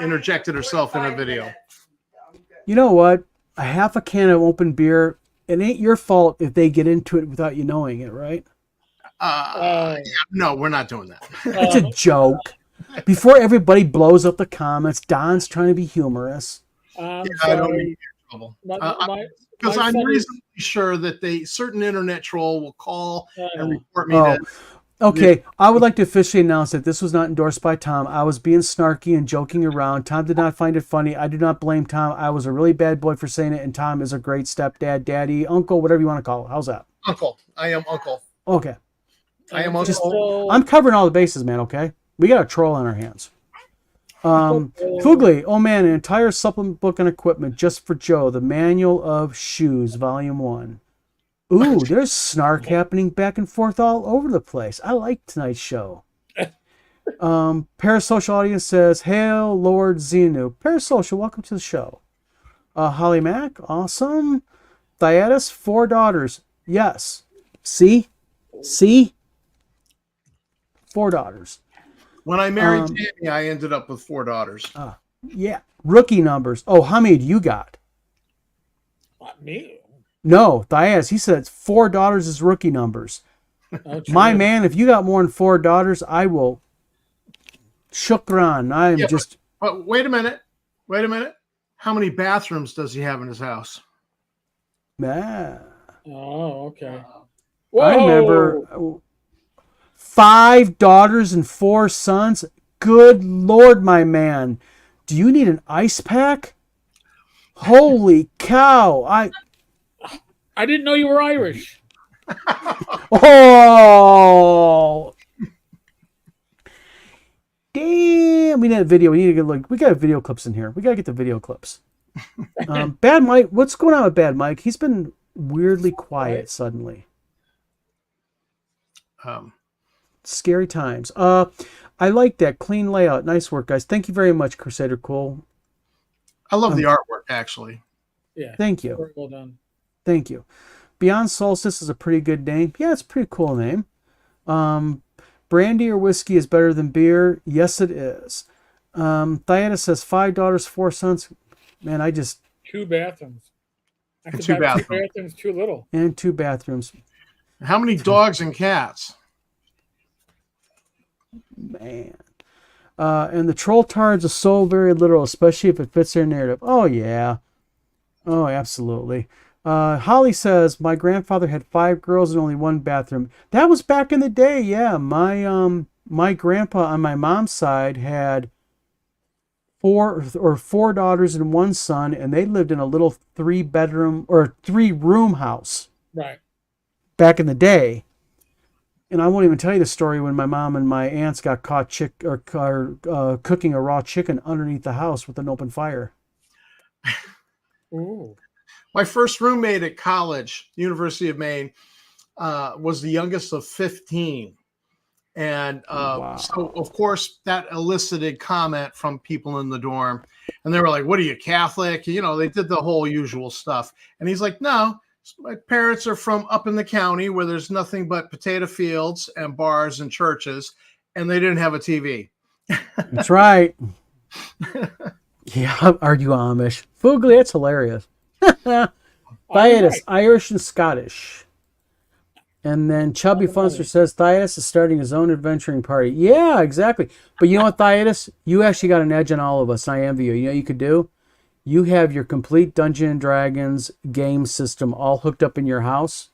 interjected herself in a video. I'm good. You know what? A half a can of open beer, it ain't your fault if they get into it without you knowing it, right? No, we're not doing that. It's a joke. Before everybody blows up the comments, Don's trying to be humorous. I'm I don't sorry. mean trouble. My Because I'm son is- reasonably sure that certain internet troll will call and know. report me Oh, to. okay. I would like to officially announce that this was not endorsed by Tom. I was being snarky and joking around. Tom did not find it funny. I do not blame Tom. I was a really bad boy for saying it, and Tom is a great stepdad, daddy, uncle, whatever you want to call it. How's that? Uncle. I am uncle. Okay. I am Just- uncle. I'm covering all the bases, man, okay? We got a troll on our hands. Fugly, oh man, an entire supplement book on equipment just for Joe. The Manual of Shoes, Volume 1. Ooh, there's snark happening back and forth all over the place. I like tonight's show. Parasocial Audience says, Hail Lord Xenu. Parasocial, welcome to the show. Holly Mack, awesome. Thyatis, 4 daughters. Yes. See? 4 daughters. When I married Tammy, I ended up with 4 daughters. Yeah. Rookie numbers. Oh, how many do you got? Not me. No, Thyatis, he said 4 daughters is rookie numbers. Oh, My true. man, if you got more than 4 daughters, I will shukran. I am Yeah, just But wait a minute. How many bathrooms does he have in his house? ah. Oh, okay. I remember 5 daughters and 4 sons. Good Lord, my man. Do you need an ice pack? Holy cow. I didn't know you were Irish. Oh. Damn. We need a video. We need to get like we got video clips in here. We got to get the video clips. Bad Mike. What's going on with Bad Mike? He's been weirdly quiet suddenly. Scary times. I like that clean layout. Nice work, guys. Thank you very much, Crusader Cool. I love the artwork, actually. Yeah. Thank you. Very well done. Thank you. Beyond Solstice is a pretty good name. Yeah, it's a pretty cool name. Brandy or whiskey is better than beer. Yes, it is. Thyatis says 5 daughters, 4 sons. Man, 2 bathrooms. I And could 2 have 2 bathrooms. bathrooms too little. and 2 bathrooms. How many dogs and cats? Man. And the troll tards are so very literal, especially if it fits their narrative. Oh, yeah. Oh, absolutely. Holly says, my grandfather had 5 girls and only 1 bathroom. That was back in the day, yeah. My grandpa on my mom's side had 4 daughters and 1 son, and they lived in a little 3-bedroom or 3-room house Right. back in the day. And I won't even tell you the story when my mom and my aunts got caught cooking a raw chicken underneath the house with an open fire. Ooh. My first roommate at college, University of Maine, was the youngest of 15. And Wow. so, of course, that elicited comment from people in the dorm. And they were like, what are you, Catholic? You know, they did the whole usual stuff. And he's like, no, my parents are from up in the county where there's nothing but potato fields and bars and churches. And they didn't have a TV. That's right. Yeah, are you Amish? Foogly, that's hilarious. Thyatis, Irish and Scottish. And then Chubby Funster says Thyatis is starting his own adventuring party. Yeah, exactly. But you know what, Thyatis? You actually got an edge on all of us. I envy you. You know what you could do? You have your complete Dungeons and Dragons game system all hooked up in your house.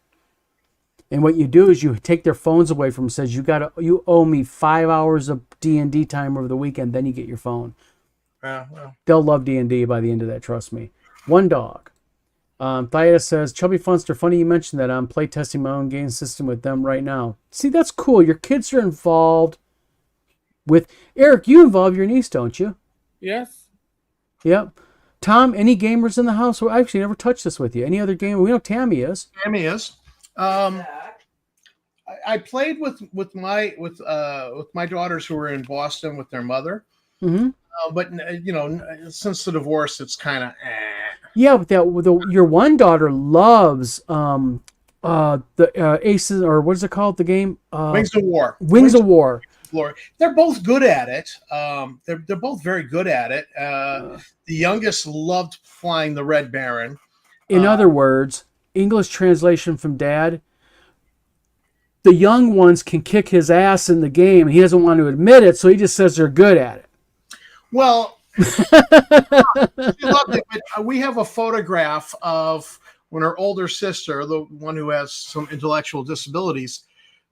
And what you do is you take their phones away from them, says you owe me 5 hours of D&D time over the weekend, then you get your phone. Well. They'll love D&D by the end of that, trust me. 1 dog. Thea says, Chubby Funster, funny you mentioned that. I'm playtesting my own game system with them right now. See, that's cool. Your kids are involved with... Eric, you involve your niece, don't you? Yes. Yep. Tom, any gamers in the house? Well, I actually never touched this with you. Any other game? We know Tammy is. Tammy is. I played with my daughters who were in Boston with their mother. Mm-hmm. But since the divorce, it's kind of. Yeah, but your one daughter loves the Aces, or what is it called? The game Wings of War. Wings of War. They're both good at it. They're both very good at it. The youngest loved flying the Red Baron. In other words, English translation from Dad. The young ones can kick his ass in the game, and he doesn't want to admit it, so he just says they're good at it. Well, she loved it, but we have a photograph of when her older sister, the one who has some intellectual disabilities,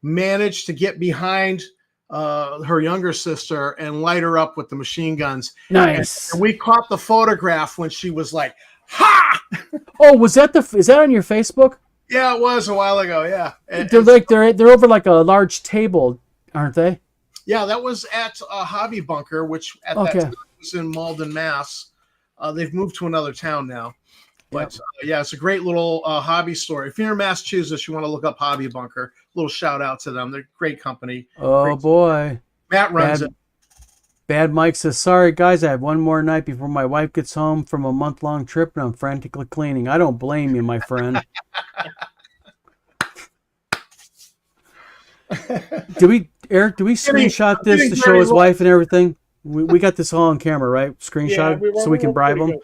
managed to get behind her younger sister and light her up with the machine guns. Nice. And we caught the photograph when she was like, "Ha!" Oh, is that on your Facebook? Yeah, it was a while ago. Yeah, they're over like a large table, aren't they? Yeah, that was at Hobby Bunker, which at that time was in Malden, Mass. They've moved to another town now. But yeah, it's a great little hobby store. If you're in Massachusetts, you want to look up Hobby Bunker. Little shout out to them. They're a great company. Oh, great boy. Matt runs it. Bad Mike says, sorry, guys, I have one more night before my wife gets home from a month-long trip, and I'm frantically cleaning. I don't blame you, my friend. Eric, do we screenshot this to show his wife and everything? We got this all on camera, right? Screenshot so we can bribe him.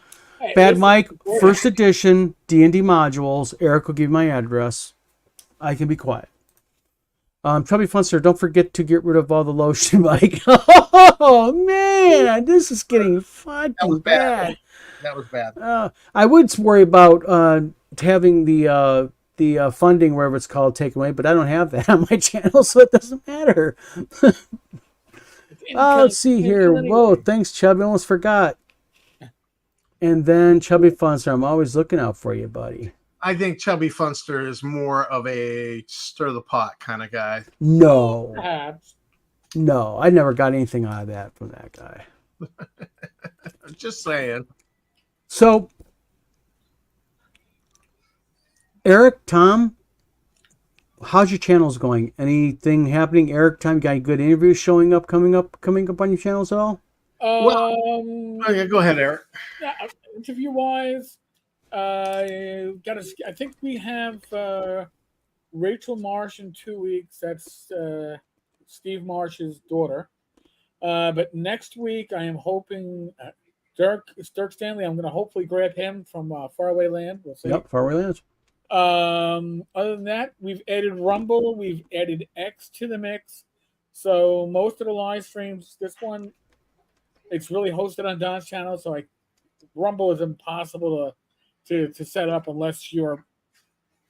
Hey, Bad Mike, first edition D&D modules. Eric will give you my address. I can be quiet. Chubby Funster, don't forget to get rid of all the lotion, Mike. Oh, man, this is getting fucking bad. That was bad. I would worry about having the funding, wherever it's called, taken away, but I don't have that on my channel, so it doesn't matter. Let's see here. Whoa, thanks, Chubby. Almost forgot. And then Chubby Funster, I'm always looking out for you, buddy. I think Chubby Funster is more of a stir the pot kind of guy. No. Perhaps. No, I never got anything out of that from that guy. Just saying. So, Eric, Tom, how's your channels going? Anything happening? Eric, Tom, you got any good interviews coming up on your channels at all? Okay, go ahead, Eric. Yeah, interview wise, I think we have Rachel Marsh in 2 weeks. That's Steve Marsh's daughter. But next week, I am hoping Dirk Stanley. I'm going to hopefully grab him from Faraway Land. We'll see. Yep, Faraway Lands. Other than that, we've added Rumble, we've added X to the mix. So most of the live streams, this one, it's really hosted on Don's channel. So Rumble is impossible to set up unless you're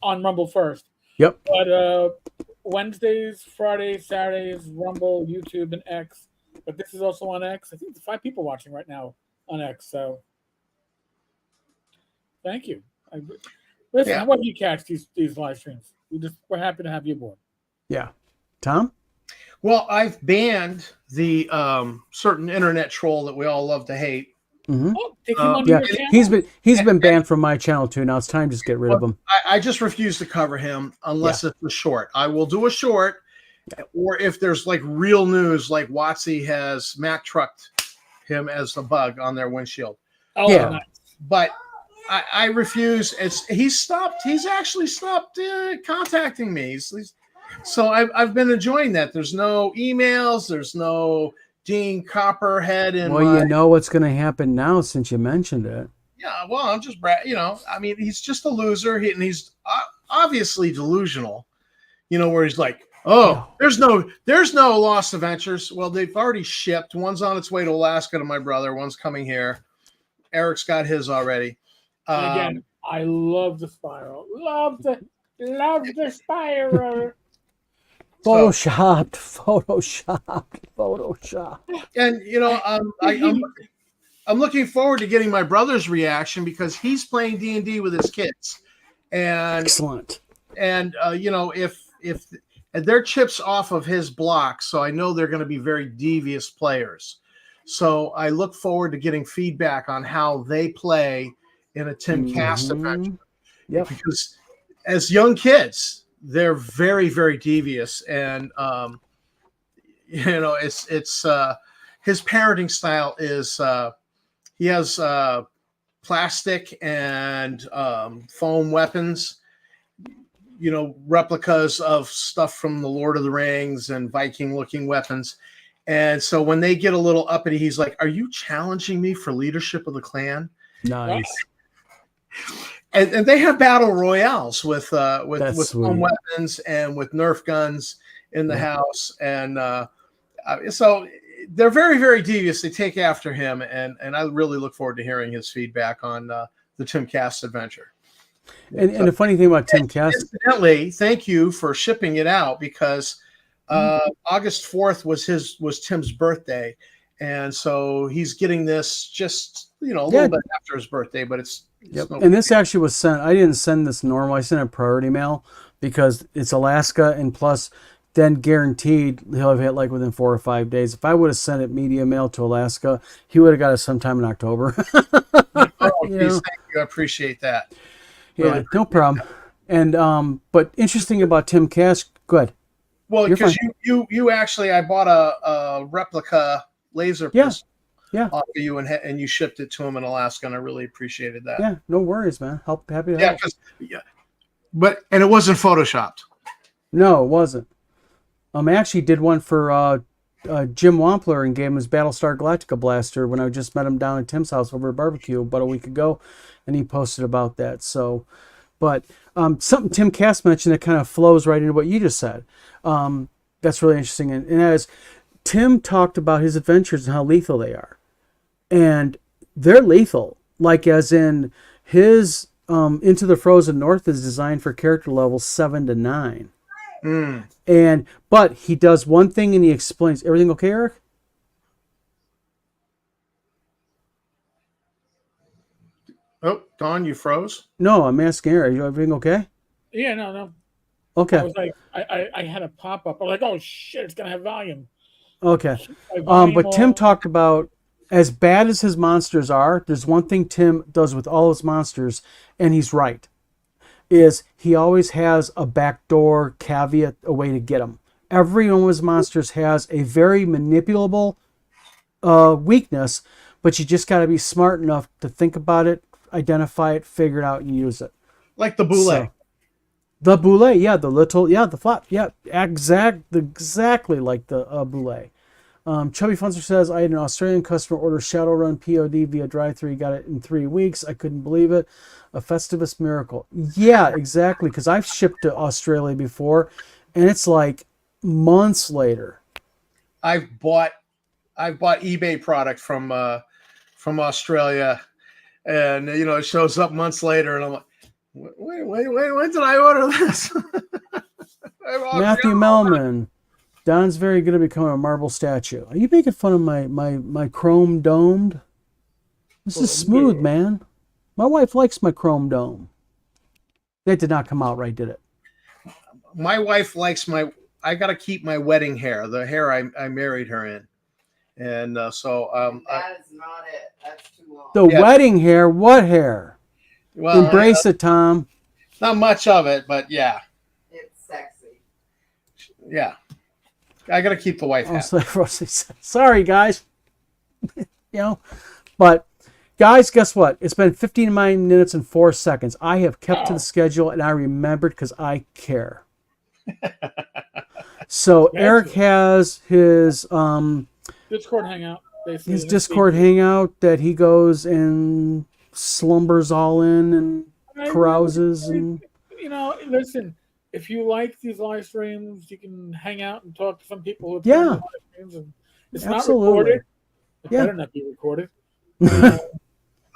on Rumble first. Yep. But Wednesdays, Fridays, Saturdays, Rumble, YouTube, and X. But this is also on X. I think there's 5 people watching right now on X. So thank you. Listen, how about you catch these live streams? We're happy to have you aboard. Yeah. Tom? Well, I've banned the certain internet troll that we all love to hate. Mm-hmm. Oh, take him on Yeah, your channel? he's been banned from my channel too. Now it's time to just get rid of him. I just refuse to cover him unless it's a short. I will do a short, or if there's like real news, like Watsy has Mack trucked him as a bug on their windshield. Oh, Yeah. nice. But I refuse. He's actually stopped contacting me. So I've been enjoying that. There's no emails. There's no Dean Copperhead. You know what's going to happen now since you mentioned it. Yeah, well, I'm just, I mean, he's just a loser. And he's obviously delusional, where he's like, oh, there's no Lost Adventures. Well, they've already shipped. One's on its way to Alaska to my brother. One's coming here. Eric's got his already. And again, I love the spiral. Love the spiral. Photoshopped. And I'm looking forward to getting my brother's reaction because he's playing D&D with his kids, and Excellent. you know, if and they're chips off of his block, so I know they're going to be very devious players. So I look forward to getting feedback on how they play in a Tim Cast adventure. Yep. Because as young kids, they're very, very devious, and you know, it's his parenting style is he has plastic and foam weapons, you know, replicas of stuff from the Lord of the Rings and Viking looking weapons. And so when they get a little uppity, he's like, "Are you challenging me for leadership of the clan?" Nice. And they have battle royales with That's foam sweet. weapons and with Nerf guns in the house. And so they're very, very devious. They take after him. And I really look forward to hearing his feedback on the Tim Cast adventure. And the funny thing about Tim Cast, Incidentally, thank you for shipping it out because August 4th was Tim's birthday, and so he's getting this just a little bit after his birthday, but it's yep. no And this actually was sent. I didn't send this normal. I sent a priority mail because it's Alaska, and plus, then guaranteed he'll have hit like within 4 or 5 days. If I would have sent it media mail to Alaska, he would have got it sometime in October. Geez, thank you. I appreciate that. Yeah, Really. no problem. And but interesting about Tim Cash. Good. Well, You're because fine. you actually, I bought a replica laser pistol off of you, and you shipped it to him in Alaska, and I really appreciated that. Yeah, no worries, man. Happy to Yeah, but it wasn't photoshopped. No, it wasn't. I actually did one for Jim Wampler and gave him his Battlestar Galactica blaster when I just met him down at Tim's house over at barbecue about a week ago, and he posted about that. So, but something Tim Cass mentioned that kind of flows right into what you just said. That's really interesting. And as Tim talked about his adventures and how lethal they are, and they're lethal, like as in his Into the Frozen North is designed for character levels 7 to 9. But he does one thing and he explains everything. Okay, Eric? Oh, Don, you froze? No, I'm asking Eric. Is everything okay? Yeah, no. Okay. I was like, I had a pop up. I'm like, oh shit, it's gonna have volume. Okay. Volume But Tim all- talked about as bad as his monsters are, there's one thing Tim does with all his monsters, and he's right, is he always has a backdoor caveat, a way to get them. Every one of his monsters has a very manipulable weakness, but you just got to be smart enough to think about it, identify it, figure it out, and use it. Like the boule. So, the boule, yeah, the flap, yeah, exactly like the boule. Chubby Funster says, I had an Australian customer order Shadowrun POD via drive-thru. He got it in 3 weeks. I couldn't believe it. A Festivus miracle. Yeah, exactly, because I've shipped to Australia before, and it's like months later. I've bought eBay product from Australia, and it shows up months later, and I'm like, wait, when did I order this? Matthew Melman. Don's very good at becoming a marble statue. Are you making fun of my chrome domed? This is smooth, man. My wife likes my chrome dome. That did not come out right, did it? My wife likes I got to keep my wedding hair, the hair I married her in. And that is not it. That's too long. The wedding hair? What hair? Well, embrace it, Tom. Not much of it, but yeah. It's sexy. Yeah. I got to keep the wife happy. Sorry, guys. But guys, guess what? It's been 59 minutes and 4 seconds. I have kept to the schedule, and I remembered because I care. So Eric has his Discord hangout. Basically, his Discord hangout that he goes and slumbers all in and carouses and. Listen. If you like these live streams, you can hang out and talk to some people who have Yeah. live streams. And it's Absolutely. not recorded. It Yeah. better not be recorded.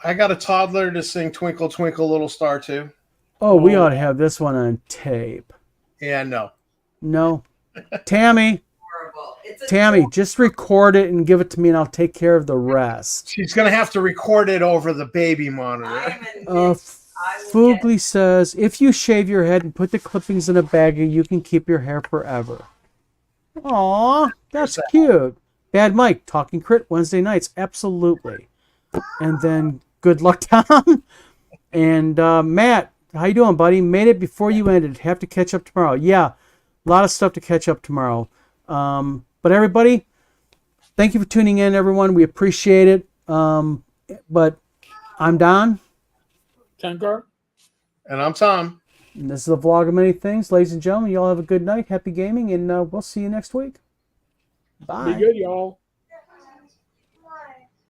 I got a toddler to sing Twinkle Twinkle Little Star too. Oh, we ought to have this one on tape. Yeah, no. No. Tammy. adorable. It's Tammy, adorable. just record it and give it to me, and I'll take care of the rest. She's gonna have to record it over the baby monitor. I am in I will Foogly says, if you shave your head and put the clippings in a baggie, you can keep your hair forever. Aw, that's cute. Bad Mike, Talking Crit Wednesday nights. Absolutely. And then good luck, Tom. And Matt, how you doing, buddy? Made it before you ended. Have to catch up tomorrow. Yeah, a lot of stuff to catch up tomorrow. But everybody, thank you for tuning in, everyone. We appreciate it. But I'm Don. Tenkar? And I'm Tom. And this is a vlog of many things. Ladies and gentlemen, you all have a good night. Happy gaming, and we'll see you next week. Bye. Be good, y'all.